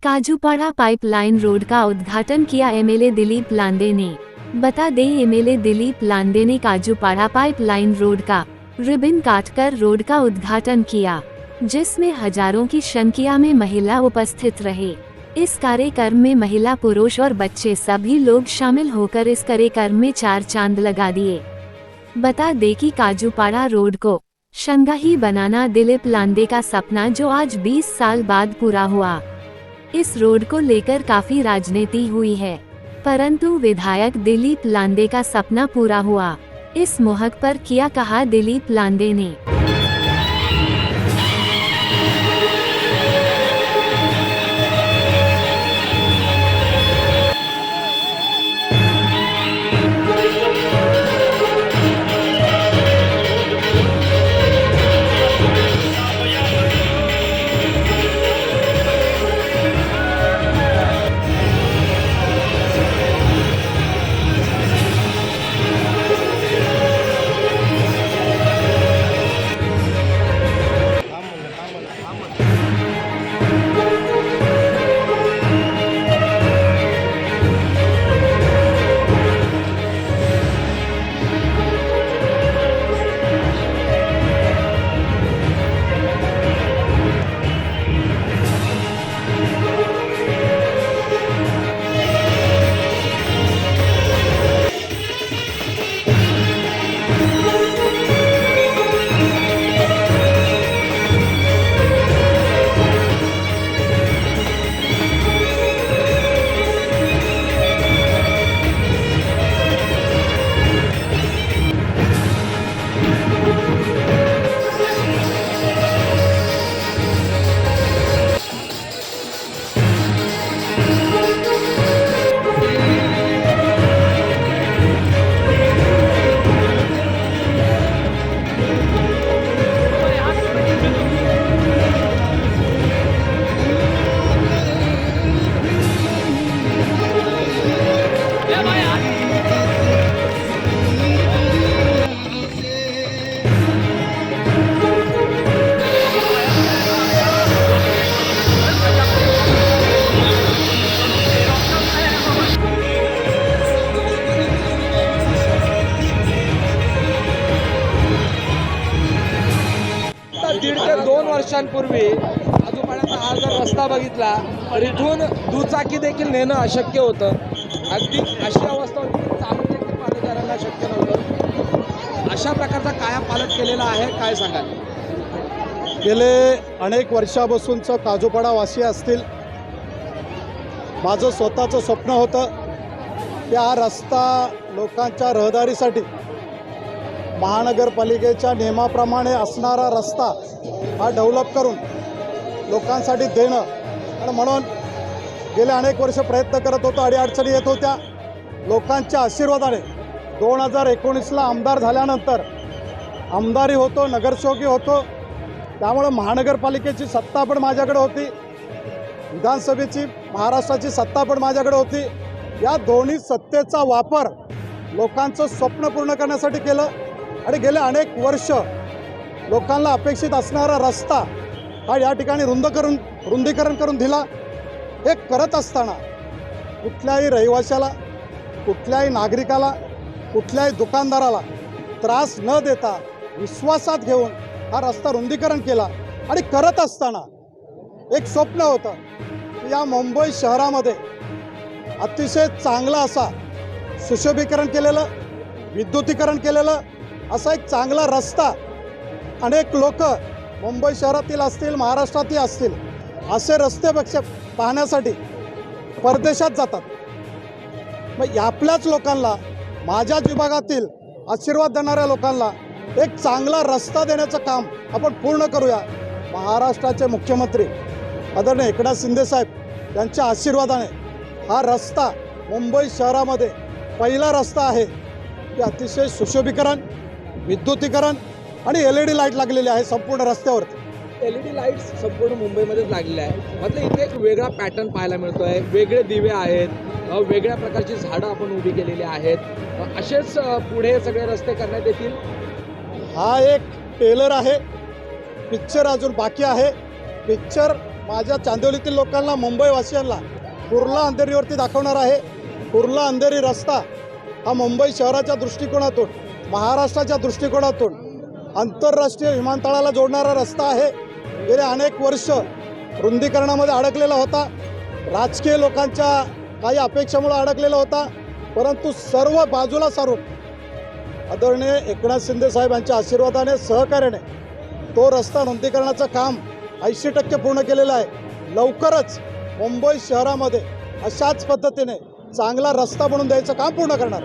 Kajupada pipeline road का उद्घाटन KIA MLA Dilip लांदे ने। बता दें, एमएलए दिलीप लांदे ने काजूपाड़ा पाइपलाइन रोड का रिबन काटकर रोड का उद्घाटन किया, जिसमें हजारों की संख्या में महिला उपस्थित रहे। इस कार्यक्रम में महिला, पुरुष और बच्चे सभी लोग शामिल होकर इस कार्यक्रम में चार चांद लगा दिए। बता दें कि काजूपाड़ा रोड को शंघाई बनाना दिलीप लांदे का सपना, जो आज 20 साल बाद पूरा हुआ। इस रोड को लेकर काफी राजनीति हुई है, परंतु विधायक दिलीप लांदे का सपना पूरा हुआ। इस मौके पर क्या कहा दिलीप लांदे ने। दीड ते 2 वर्षांपूर्वी काजूपाड्याचा हा जर रस्ता बघितला तर इथून दुचाकी देखील नेणं अशक्य होतं। अगदी अशी अवस्था होती की चालू देखील पादचाऱ्यांना शक्य नव्हतं। अशा प्रकारचा कायापालट केलेला आहे, काय सांगाल? गेले अनेक वर्षापासूनचं काजूपाडा वासी असतील, माझं स्वतःचं स्वप्न होतं की हा रस्ता लोकांच्या रहदारीसाठी महानगरपालिकेच्या नियमाप्रमाणे असणारा रस्ता हा डेव्हलप करून लोकांसाठी देणं, आणि म्हणून गेले अनेक वर्ष प्रयत्न करत होतो। अडीअडचणी येत होत्या। लोकांच्या आशीर्वादाने 2019ला आमदार झाल्यानंतर आमदारी होतो, नगरसेवकी होतो, त्यामुळे महानगरपालिकेची सत्ता पण माझ्याकडे होती, विधानसभेची महाराष्ट्राची सत्ता पण माझ्याकडे होती। या दोन्ही सत्तेचा वापर लोकांचं स्वप्न पूर्ण करण्यासाठी केलं आणि गेले अनेक वर्ष लोकांना अपेक्षित असणारा रस्ता हा या ठिकाणी रुंदीकरण करून दिला। हे करत असताना कुठल्याही रहिवाशाला, कुठल्याही नागरिकाला, कुठल्याही दुकानदाराला त्रास न देता विश्वासात घेऊन हा रस्ता रुंदीकरण केला। आणि करत असताना एक स्वप्न होतं की या मुंबई शहरामध्ये अतिशय चांगला असा सुशोभीकरण केलेलं, विद्युतीकरण केलेलं असा एक चांगला रस्ता, अनेक लोक मुंबई शहरातील असतील, महाराष्ट्रातील असतील, असे रस्ते पाहण्यासाठी परदेशात जातात। मग आपल्याच लोकांना, माझ्याच विभागातील आशीर्वाद देणाऱ्या लोकांना एक चांगला रस्ता देण्याचं काम आपण पूर्ण करूया। महाराष्ट्राचे मुख्यमंत्री आदरणीय एकनाथ शिंदे साहेब यांच्या आशीर्वादाने हा रस्ता मुंबई शहरामध्ये पहिला रस्ता आहे की अतिशय सुशोभीकरण, विद्युतीकरण आणि LED लाईट लागलेली आहे संपूर्ण रस्त्यावरती। LED लाईट्स संपूर्ण मुंबईमध्येच लागलेल्या आहे। मात्र इथे एक वेगळा पॅटर्न पाहायला मिळतोय, वेगळे दिवे आहेत, वेगळ्या प्रकारची झाडं आपण उभी केलेली आहेत। असेच पुढे सगळे रस्ते करण्यात येतील। हा एक टेलर आहे, पिक्चर अजून बाकी आहे। पिक्चर माझ्या चांदिवलीतील लोकांना, मुंबईवासियांना कुर्ला अंधेरीवरती दाखवणार आहे. कुर्ला अंधेरी रस्ता हा मुंबई शहराच्या दृष्टिकोनातून, महाराष्ट्राच्या दृष्टिकोनातून आंतरराष्ट्रीय विमानतळाला जोडणारा रस्ता आहे. गेले अनेक वर्ष रुंदीकरणामध्ये अडकलेला होता, राजकीय लोकांच्या काही अपेक्षामुळे अडकलेला होता. परंतु सर्व बाजूला सारून आदरणीय एकनाथ शिंदे साहेबांच्या आशीर्वादाने, सहकार्याने तो रस्ता रुंदीकरणाचं काम 80% पूर्ण केलेलं आहे. लवकरच मुंबई शहरामध्ये अशाच पद्धतीने चांगला रस्ता बनवून द्यायचं काम पूर्ण करणार.